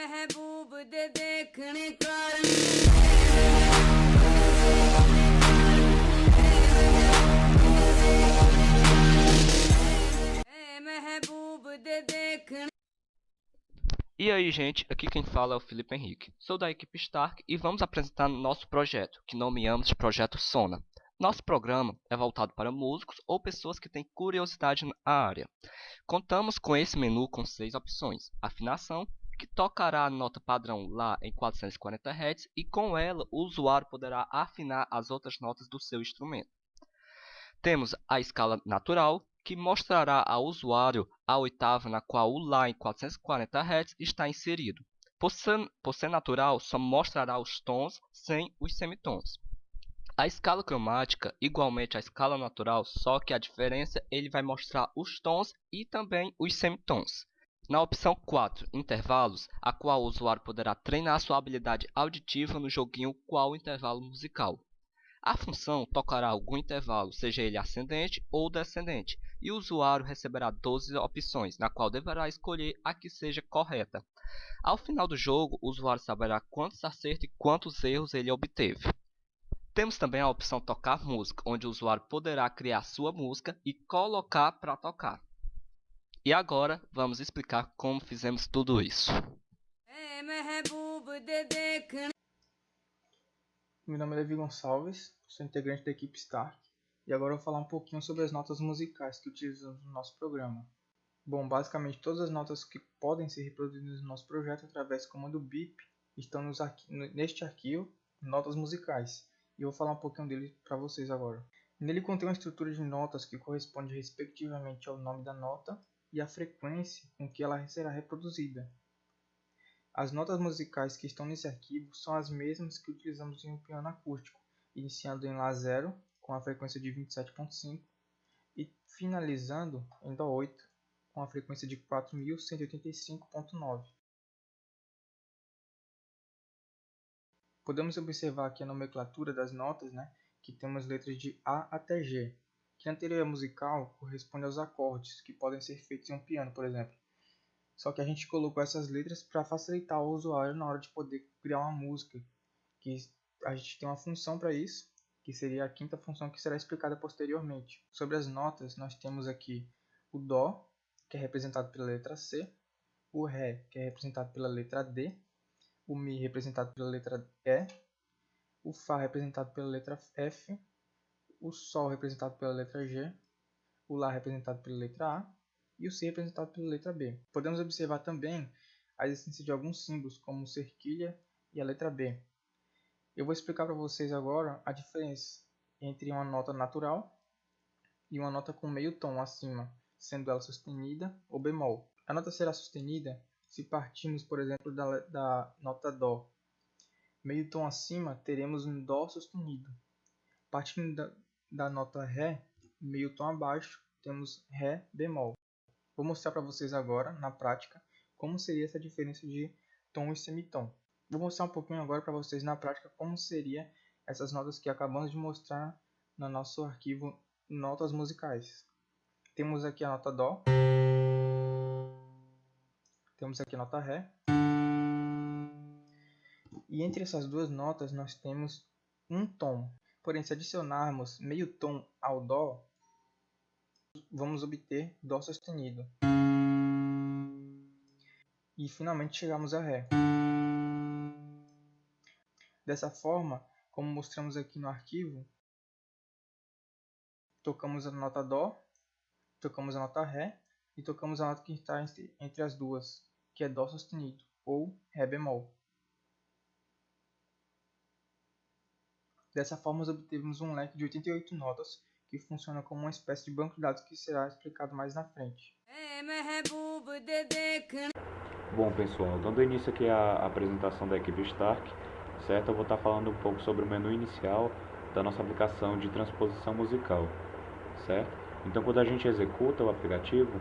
महबूब दे देखने कारण महबूब दे देखने. E aí, gente, aqui quem fala é o Felipe Henrique. Sou da equipe Stark e vamos apresentar nosso projeto, que nomeamos de Projeto Sona. Nosso programa é voltado para músicos ou pessoas que têm curiosidade na área. Contamos com esse menu com 6 opções. Afinação, que tocará a nota padrão Lá em 440 Hz e com ela o usuário poderá afinar as outras notas do seu instrumento. Temos a escala natural, que mostrará ao usuário a oitava na qual o Lá em 440 Hz está inserido. Por ser natural, só mostrará os tons sem os semitons. A escala cromática, igualmente à escala natural, só que a diferença ele vai mostrar os tons e também os semitons. Na opção 4, intervalos, a qual o usuário poderá treinar sua habilidade auditiva no joguinho Qual intervalo musical. A função tocará algum intervalo, seja ele ascendente ou descendente, e o usuário receberá 12 opções, na qual deverá escolher a que seja correta. Ao final do jogo, o usuário saberá quantos acertos e quantos erros ele obteve. Temos também a opção Tocar Música, onde o usuário poderá criar sua música e colocar para tocar. E agora, vamos explicar como fizemos tudo isso. Meu nome é Levi Gonçalves, sou integrante da equipe Stark, e agora eu vou falar um pouquinho sobre as notas musicais que utilizamos no nosso programa. Bom, basicamente todas as notas que podem ser reproduzidas no nosso projeto através do comando BIP estão neste arquivo, notas musicais, e eu vou falar um pouquinho dele para vocês agora. Nele contém uma estrutura de notas que corresponde respectivamente ao nome da nota e à frequência com que ela será reproduzida. As notas musicais que estão nesse arquivo são as mesmas que utilizamos em um piano acústico, iniciando em Lá 0, com a frequência de 27.5, e finalizando em Dó 8, com a frequência de 4185.9. Podemos observar aqui a nomenclatura das notas, que temos letras de A até G, que na teoria musical corresponde aos acordes, que podem ser feitos em um piano, por exemplo. Só que a gente colocou essas letras para facilitar o usuário na hora de poder criar uma música. Que a gente tem uma função para isso, que seria a quinta função que será explicada posteriormente. Sobre as notas, nós temos aqui o Dó, que é representado pela letra C, o Ré, que é representado pela letra D, o Mi, representado pela letra E, o Fá, representado pela letra F, o Sol, representado pela letra G, o Lá, representado pela letra A, e o C representado pela letra B. Podemos observar também a existência de alguns símbolos, como o cerquilha e a letra B. Eu vou explicar para vocês agora a diferença entre uma nota natural e uma nota com meio tom acima, sendo ela sustenida ou bemol. A nota será sustenida se partirmos, por exemplo, da nota Dó. Meio tom acima, teremos um Dó sustenido. Partindo da nota Ré, meio tom abaixo, temos Ré bemol. Vou mostrar para vocês agora, na prática, como seria essa diferença de tom e semitom. Vou mostrar um pouquinho agora para vocês na prática como seria essas notas que acabamos de mostrar no nosso arquivo Notas Musicais. Temos aqui a nota Dó, temos aqui a nota Ré, e entre essas duas notas nós temos um tom. Porém, se adicionarmos meio tom ao Dó, vamos obter Dó sustenido. E finalmente chegamos a Ré. Dessa forma, como mostramos aqui no arquivo, tocamos a nota Dó, tocamos a nota Ré e tocamos a nota que está entre as duas, que é Dó sustenido ou Ré bemol. Dessa forma, obtivemos um leque de 88 notas que funciona como uma espécie de banco de dados que será explicado mais na frente. Bom pessoal, dando início aqui à apresentação da equipe Stark, certo? Eu vou estar falando um pouco sobre o menu inicial da nossa aplicação de transposição musical, certo? Então quando a gente executa o aplicativo,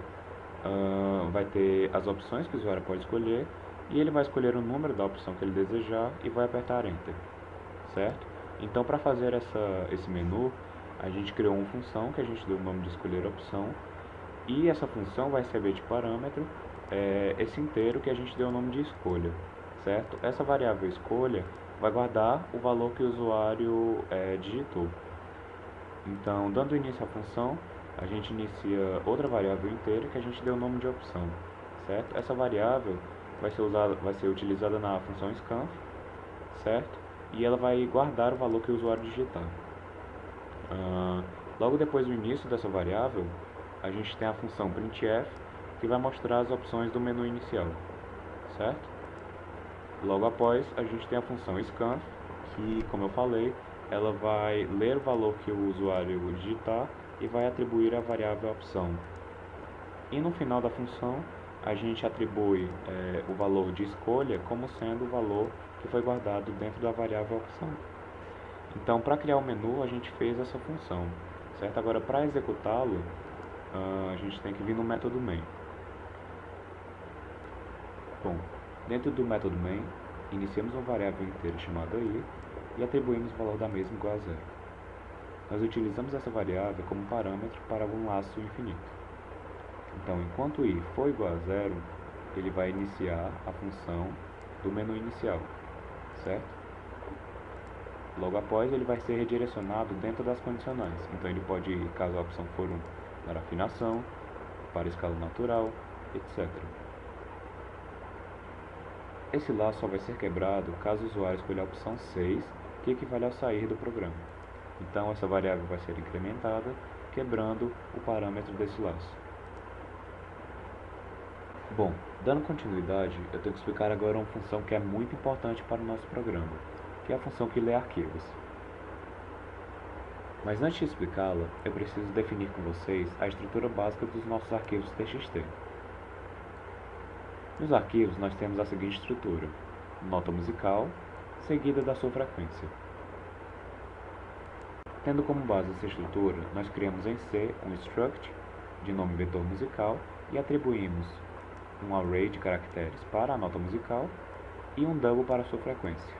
vai ter as opções que o usuário pode escolher e ele vai escolher o número da opção que ele desejar e vai apertar Enter, certo? Então para fazer esse menu, a gente criou uma função que a gente deu o nome de escolher opção e essa função vai receber de parâmetro esse inteiro que a gente deu o nome de escolha, certo? Essa variável escolha vai guardar o valor que o usuário digitou. Então, dando início à função, a gente inicia outra variável inteira que a gente deu o nome de opção, certo? Essa variável vai ser utilizada na função scanf, certo? E ela vai guardar o valor que o usuário digitar. Logo depois do início dessa variável, a gente tem a função printf, que vai mostrar as opções do menu inicial, certo? Logo após, a gente tem a função scanf, que, como eu falei, ela vai ler o valor que o usuário digitar e vai atribuir a variável opção. E no final da função, a gente atribui o valor de escolha como sendo o valor que foi guardado dentro da variável opção. Então, para criar o menu, a gente fez essa função, certo? Agora, para executá-lo, a gente tem que vir no método main. Bom, dentro do método main, iniciamos uma variável inteira chamada i e atribuímos o valor da mesma igual a 0. Nós utilizamos essa variável como parâmetro para um laço infinito. Então, enquanto i for igual a 0, ele vai iniciar a função do menu inicial, certo? Logo após, ele vai ser redirecionado dentro das condicionais. Então, ele pode ir, caso a opção for 1, para afinação, para escala natural, etc. Esse laço só vai ser quebrado caso o usuário escolha a opção 6, que equivale ao sair do programa. Então, essa variável vai ser incrementada, quebrando o parâmetro desse laço. Bom, dando continuidade, eu tenho que explicar agora uma função que é muito importante para o nosso programa, que é a função que lê arquivos. Mas antes de explicá-la, eu preciso definir com vocês a estrutura básica dos nossos arquivos TXT. Nos arquivos, nós temos a seguinte estrutura: nota musical, seguida da sua frequência. Tendo como base essa estrutura, nós criamos em C um struct de nome vetor musical e atribuímos um array de caracteres para a nota musical e um double para a sua frequência.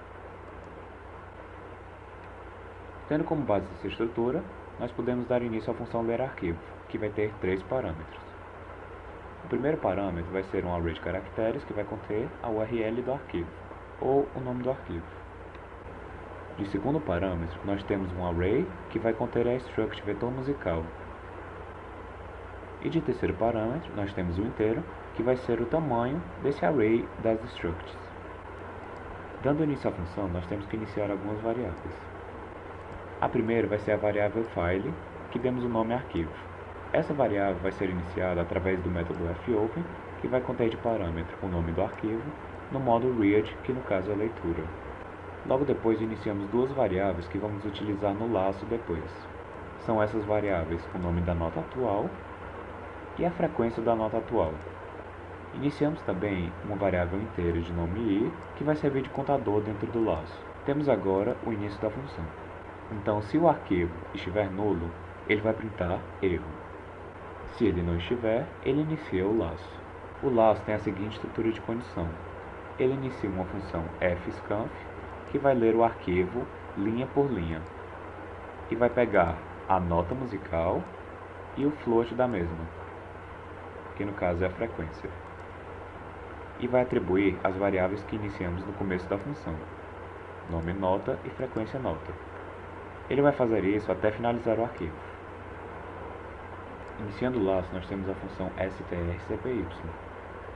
Tendo como base essa estrutura, nós podemos dar início à função ler arquivo, que vai ter 3 parâmetros. O primeiro parâmetro vai ser um array de caracteres que vai conter a URL do arquivo, ou o nome do arquivo. De segundo parâmetro, nós temos um array que vai conter a struct vetor musical. E de terceiro parâmetro, nós temos o inteiro, que vai ser o tamanho desse array das structs. Dando início à função, nós temos que iniciar algumas variáveis. A primeira vai ser a variável file, que demos o nome arquivo. Essa variável vai ser iniciada através do método fopen, que vai conter de parâmetro o nome do arquivo, no modo read, que no caso é a leitura. Logo depois iniciamos duas variáveis que vamos utilizar no laço depois. São essas variáveis o nome da nota atual e a frequência da nota atual. Iniciamos também uma variável inteira de nome i, que vai servir de contador dentro do laço. Temos agora o início da função. Então, se o arquivo estiver nulo, ele vai printar erro. Se ele não estiver, ele inicia o laço. O laço tem a seguinte estrutura de condição. Ele inicia uma função fscanf, que vai ler o arquivo linha por linha, e vai pegar a nota musical e o float da mesma, que no caso é a frequência, e vai atribuir as variáveis que iniciamos no começo da função, nome nota e frequência nota. Ele vai fazer isso até finalizar o arquivo. Iniciando o laço, nós temos a função strcpy,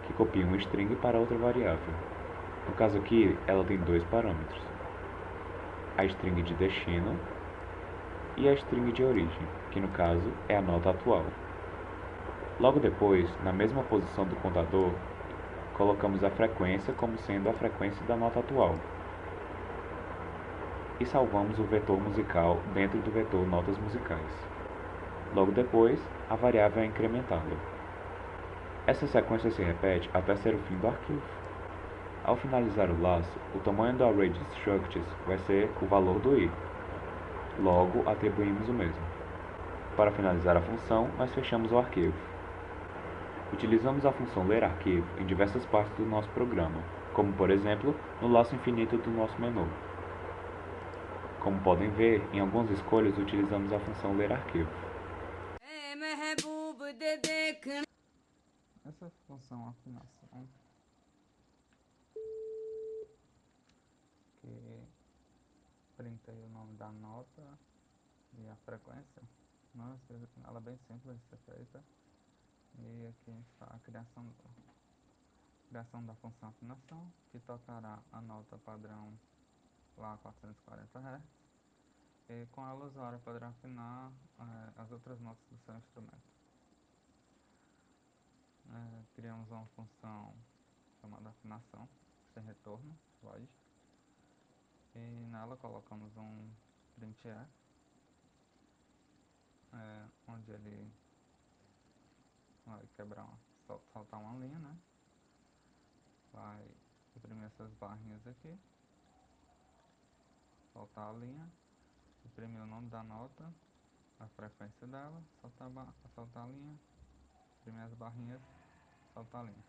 que copia um string para outra variável. No caso aqui, ela tem dois parâmetros: a string de destino e a string de origem, que no caso é a nota atual. Logo depois, na mesma posição do contador, colocamos a frequência como sendo a frequência da nota atual. E salvamos o vetor musical dentro do vetor notas musicais. Logo depois, a variável é incrementada. Essa sequência se repete até ser o fim do arquivo. Ao finalizar o laço, o tamanho do array de structs vai ser o valor do i. Logo, atribuímos o mesmo. Para finalizar a função, nós fechamos o arquivo. Utilizamos a função ler arquivo em diversas partes do nosso programa, como por exemplo, no laço infinito do nosso menu. Como podem ver, em algumas escolhas utilizamos a função ler arquivo. Essa função afinação, que printa aí o nome da nota e a frequência, nossa, ela é bem simples de ser feita. E aqui está a criação da função afinação, que tocará a nota padrão lá a 440 Hz, e com ela o usuário poderá afinar as outras notas do seu instrumento. Criamos uma função chamada afinação, sem retorno, void, e nela colocamos um printf, onde ele vai soltar uma linha, né? Vai imprimir essas barrinhas aqui, soltar a linha, imprimir o nome da nota, a frequência dela, soltar a linha, imprimir as barrinhas, soltar a linha.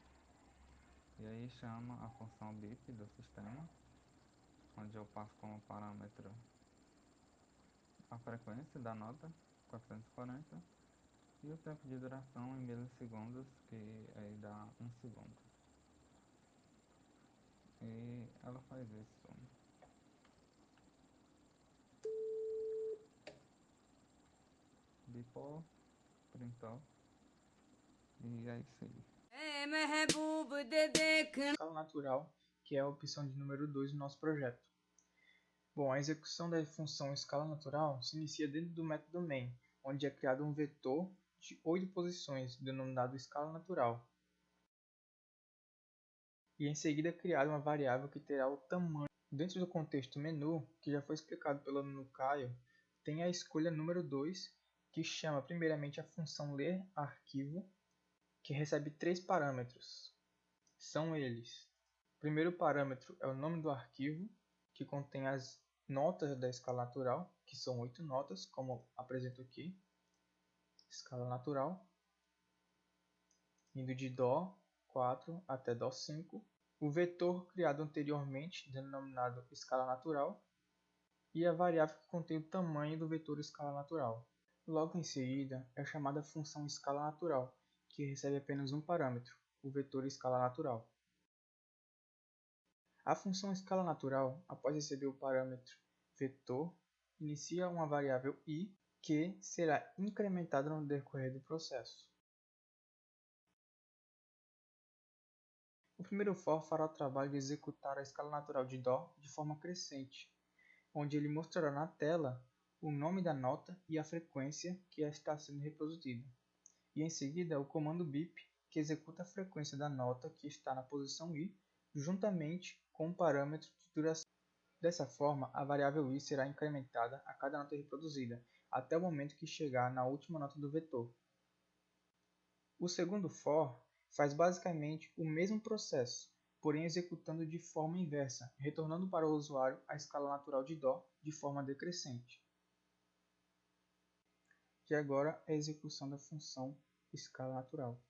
E aí chama a função bip do sistema, onde eu passo como parâmetro a frequência da nota, 440, e o tempo de duração em milissegundos, que aí dá 1 segundo. E ela faz isso. Bipou, printou, e é isso aí. ऐ महबूब दे देखण Escala natural, que é a opção de número 2 do nosso projeto. Bom, a execução da função escala natural se inicia dentro do método main, onde é criado um vetor de 8 posições, denominado escala natural. E em seguida é criada uma variável que terá o tamanho. Dentro do contexto menu, que já foi explicado pelo aluno Caio, tem a escolha número 2, que chama primeiramente a função ler arquivo, que recebe 3 parâmetros. São eles: o primeiro parâmetro é o nome do arquivo, que contém as notas da escala natural, que são 8 notas, como apresento aqui. Escala natural, indo de Dó 4 até Dó 5. O vetor criado anteriormente, denominado escala natural, e a variável que contém o tamanho do vetor escala natural. Logo em seguida é chamada a função escala natural, que recebe apenas um parâmetro, o vetor escala natural. A função escala natural, após receber o parâmetro vetor, inicia uma variável i, que será incrementada no decorrer do processo. O primeiro for fará o trabalho de executar a escala natural de Dó de forma crescente, onde ele mostrará na tela o nome da nota e a frequência que está sendo reproduzida. E em seguida o comando bip, que executa a frequência da nota que está na posição i, juntamente com o parâmetro de duração. Dessa forma, a variável i será incrementada a cada nota reproduzida, até o momento que chegar na última nota do vetor. O segundo for faz basicamente o mesmo processo, porém executando de forma inversa, retornando para o usuário a escala natural de Dó de forma decrescente. E agora a execução da função escala natural.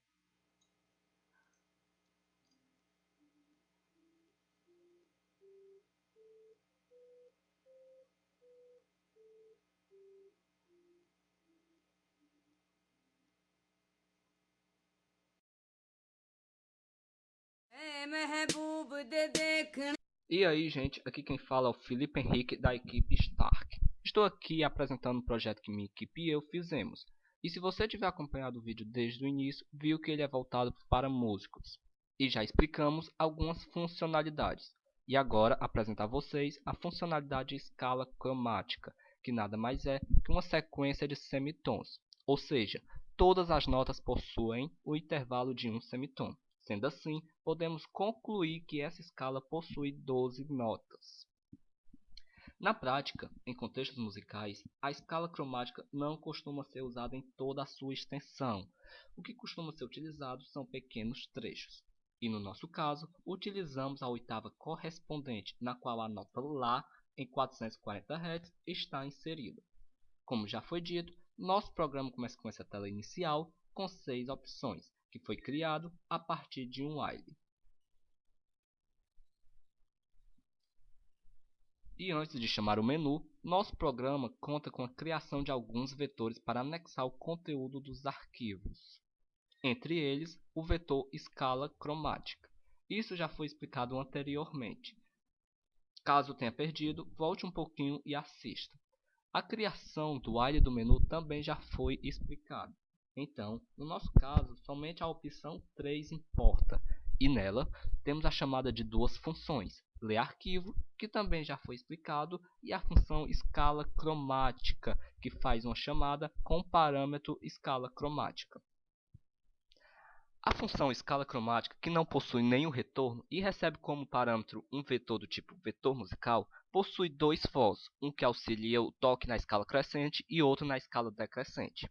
ऐ महबूब दे देखण E aí, gente, aqui quem fala é o Felipe Henrique da equipe Stark. Estou aqui apresentando um projeto que minha equipe e eu fizemos. E se você tiver acompanhado o vídeo desde o início, viu que ele é voltado para músicos. E já explicamos algumas funcionalidades. E agora apresento a vocês a funcionalidade escala cromática, que nada mais é que uma sequência de semitons. Ou seja, todas as notas possuem o intervalo de um semitom. Sendo assim, podemos concluir que essa escala possui 12 notas. Na prática, em contextos musicais, a escala cromática não costuma ser usada em toda a sua extensão. O que costuma ser utilizado são pequenos trechos. E no nosso caso, utilizamos a oitava correspondente, na qual a nota Lá em 440 Hz está inserida. Como já foi dito, nosso programa começa com essa tela inicial com 6 opções, que foi criado a partir de um while. E antes de chamar o menu, nosso programa conta com a criação de alguns vetores para anexar o conteúdo dos arquivos. entre eles o vetor escala cromática. Isso já foi explicado anteriormente. Caso tenha perdido, volte um pouquinho e assista. A criação do while do menu também já foi explicada. Então, no nosso caso, somente a opção 3 importa, e nela temos a chamada de duas funções, ler arquivo, que também já foi explicado, e a função escala cromática, que faz uma chamada com o parâmetro escala cromática. A função escala cromática, que não possui nenhum retorno e recebe como parâmetro um vetor do tipo vetor musical, possui dois fors, um que auxilia o toque na escala crescente e outro na escala decrescente.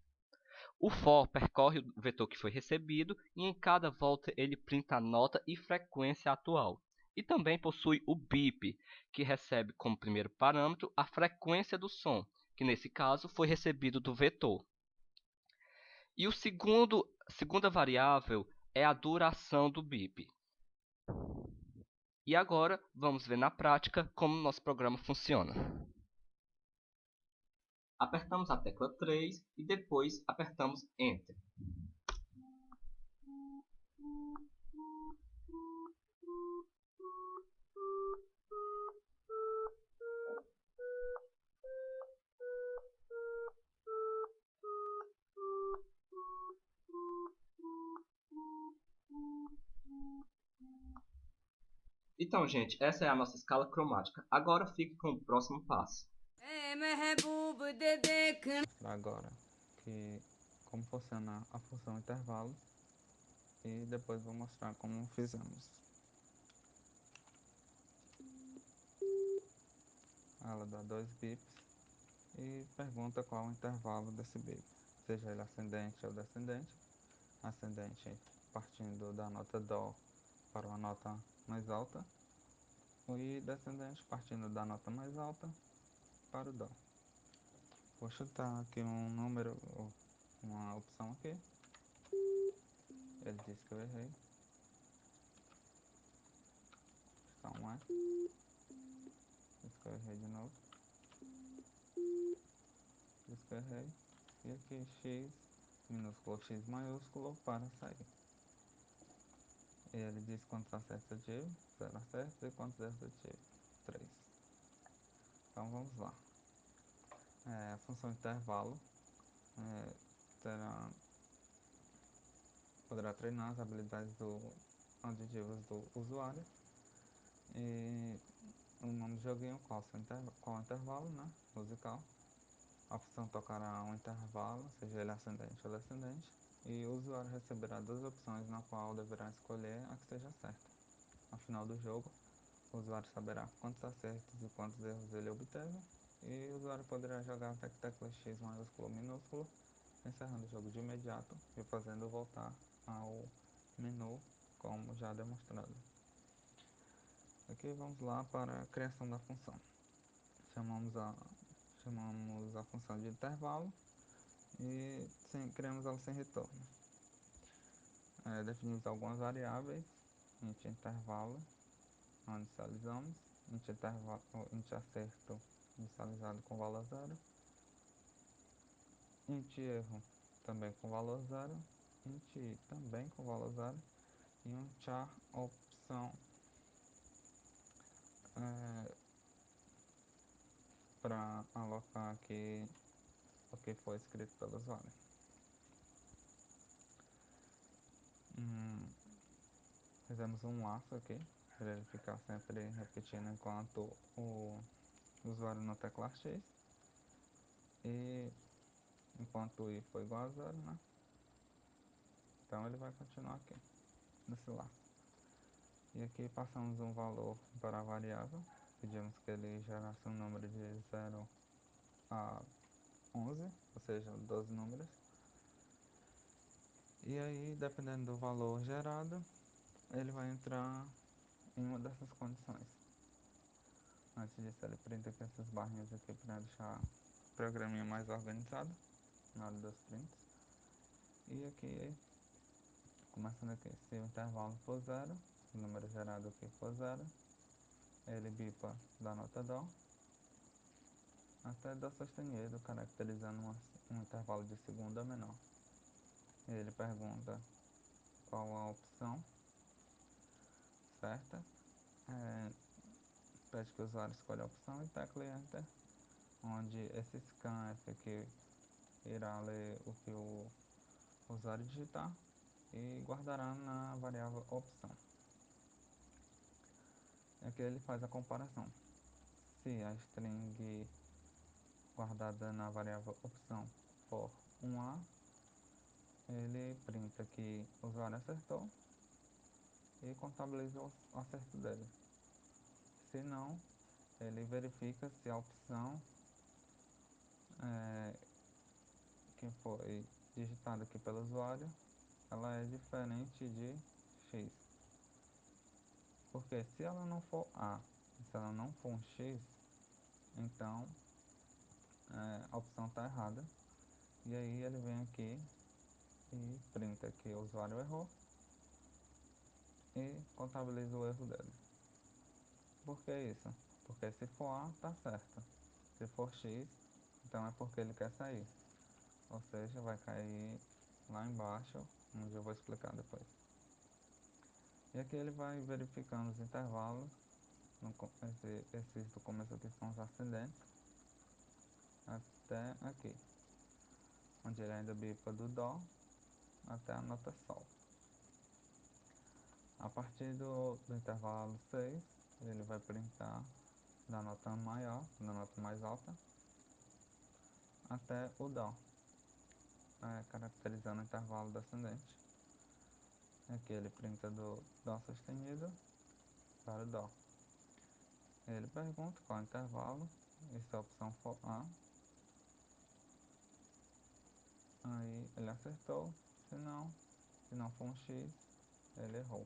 O for percorre o vetor que foi recebido e em cada volta ele printa a nota e frequência atual. E também possui o beep, que recebe como primeiro parâmetro a frequência do som, que nesse caso foi recebido do vetor. E a segunda variável é a duração do beep. E agora vamos ver na prática como nosso programa funciona. Apertamos a tecla 3 e depois apertamos Enter. Então, gente, essa é a nossa escala cromática. Agora fique com o próximo passo. ऐ महबूब दे देखण Mostrar agora que como funciona a função intervalo e depois vou mostrar como fizemos. Ela dá dois bips e pergunta qual o intervalo desse bip, seja ele ascendente ou descendente. Ascendente partindo da nota Dó para uma nota mais alta e descendente partindo da nota mais alta para o Dó. Vou chutar aqui um número, uma opção aqui. Ele disse que eu errei. Então diz que eu errei de novo. Diz que eu errei. E aqui x minúsculo x maiúsculo para sair. E ele diz quantos acertos eu tive, 0 acertos, e quantos erros eu tive, 3. Então vamos lá. A função intervalo poderá treinar as habilidades auditivas do usuário. E o nome do joguinho, qual o intervalo, né, musical. A função tocará um intervalo, seja ele ascendente ou descendente, e o usuário receberá duas opções na qual deverá escolher a que seja certa. Ao final do jogo, o usuário saberá quantos acertos e quantos erros ele obteve, e o usuário poderá jogar até que tecla X maiúsculo ou minúsculo, encerrando o jogo de imediato e fazendo voltar ao menu como já demonstrado. Aqui vamos lá para a criação da função. Chamamos a função de intervalo e criamos ela sem retorno. Definimos algumas variáveis, int intervalo, onde inicializamos, int acerto inicializado com valor 0, int erro também com valor 0, int i também com valor 0 e um char opção para alocar aqui o que foi escrito pelo usuário. Fizemos um laço aqui para ele ficar sempre repetindo enquanto o usuário não teclar X, e enquanto o i for igual a 0, né? Então ele vai continuar aqui nesse laço. E aqui passamos um valor para a variável, pedimos que ele gerasse um número de 0 a 11, ou seja, 12 números. E aí, dependendo do valor gerado, ele vai entrar em uma dessas condições. Antes disso, ele printa aqui essas barrinhas aqui para deixar o programinha mais organizado na hora dos prints. E aqui, começando aqui, se o intervalo for 0, o número gerado aqui for 0, ele bipa da nota Dó até Dó sustenido, caracterizando um intervalo de segunda menor. E ele pergunta qual a opção certa, pede que o usuário escolha a opção e tecle Enter, onde esse scanf aqui irá ler o que o usuário digitar e guardará na variável opção. Aqui ele faz a comparação. Se a string guardada na variável opção for 1A, ele printa que o usuário acertou e contabiliza o acerto dele. Se não, ele verifica se a opção que foi digitada aqui pelo usuário, ela é diferente de X. Porque se ela não for A, se ela não for um X, então a opção está errada. E aí ele vem aqui e printa que o usuário errou e contabiliza o erro dele. Por que isso? Porque se for A, está certo. Se for X, então é porque ele quer sair. Ou seja, vai cair lá embaixo, onde eu vou explicar depois. E aqui ele vai verificando os intervalos. Esses do começo aqui são os ascendentes, até aqui, onde ele ainda bipa do Dó até a nota Sol. A partir do intervalo 6, ele vai printar da nota maior, da nota mais alta, até o Dó, caracterizando o intervalo descendente. Aqui ele printa do Dó sustenido para o Dó. Ele pergunta qual é o intervalo, e se a opção for A, aí ele acertou, se não for um X, ele errou.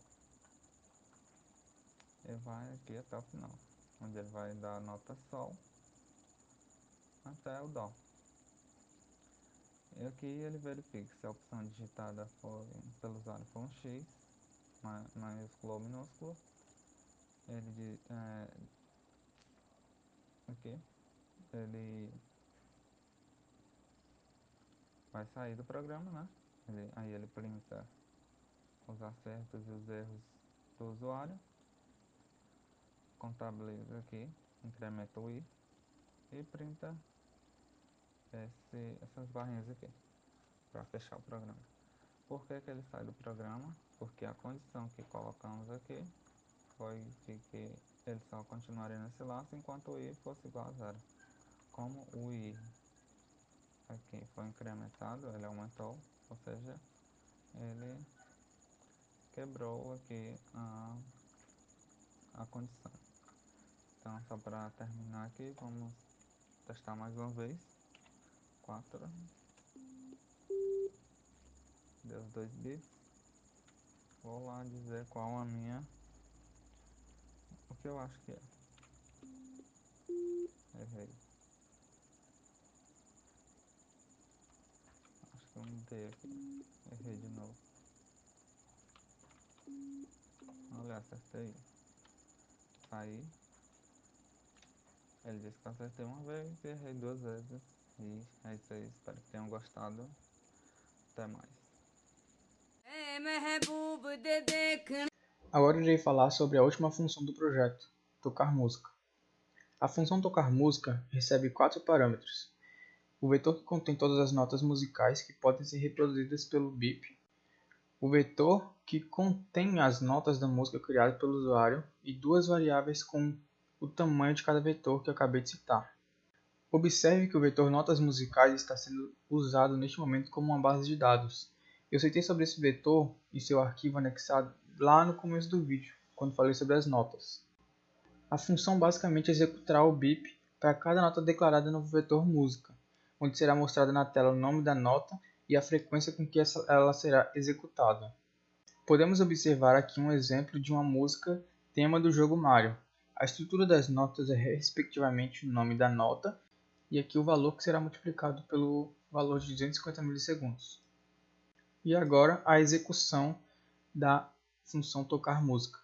E vai aqui até o final, onde ele vai dar a nota Sol até o Dó. E aqui ele verifica se a opção digitada pelo usuário for um X, maiúsculo ou minúsculo. Ele aqui ele vai sair do programa, né? Aí ele printa os acertos e os erros do usuário, contabiliza aqui, incrementa o I e printa essas barrinhas aqui para fechar o programa. Por que ele sai do programa? Porque a condição que colocamos aqui foi de que ele só continuaria nesse laço enquanto o I fosse igual a zero. Como o I aqui foi incrementado, ele aumentou, ou seja, ele quebrou aqui a condição. Então, só para terminar aqui, vamos testar mais uma vez. 4, deu os 2 bits. Vou lá dizer qual o que eu acho que é. Errei. Acho que eu mudei aqui. Errei de novo. Olha, acertei. Saí. Ele disse que eu acertei uma vez e errei 2 vezes. E é isso aí. Espero que tenham gostado. Até mais. महबूब दे देखण Agora irei falar sobre a última função do projeto, tocar música. A função tocar música recebe 4 parâmetros. O vetor que contém todas as notas musicais que podem ser reproduzidas pelo bip, o vetor que contém as notas da música criada pelo usuário e 2 variáveis com o tamanho de cada vetor que eu acabei de citar. Observe que o vetor notas musicais está sendo usado neste momento como uma base de dados. Eu citei sobre esse vetor e seu arquivo anexado lá no começo do vídeo, quando falei sobre as notas. A função basicamente executará o bip para cada nota declarada no vetor música, onde será mostrado na tela o nome da nota e a frequência com que ela será executada. Podemos observar aqui um exemplo de uma música tema do jogo Mario. A estrutura das notas é respectivamente o nome da nota e aqui o valor que será multiplicado pelo valor de 250 milissegundos. E agora a execução da função tocar música.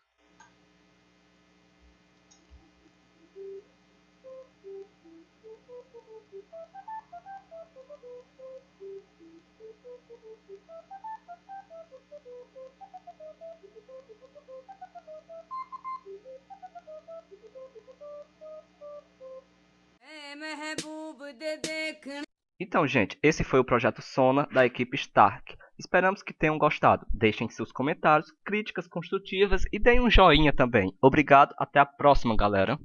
ਮਹਿਬੂਬ ਦੇ ਦੇਖਣ Então, gente, esse foi o projeto Sona da equipe Stark. Esperamos que tenham gostado. Deixem seus comentários, críticas construtivas e deem um joinha também. Obrigado, até a próxima, galera.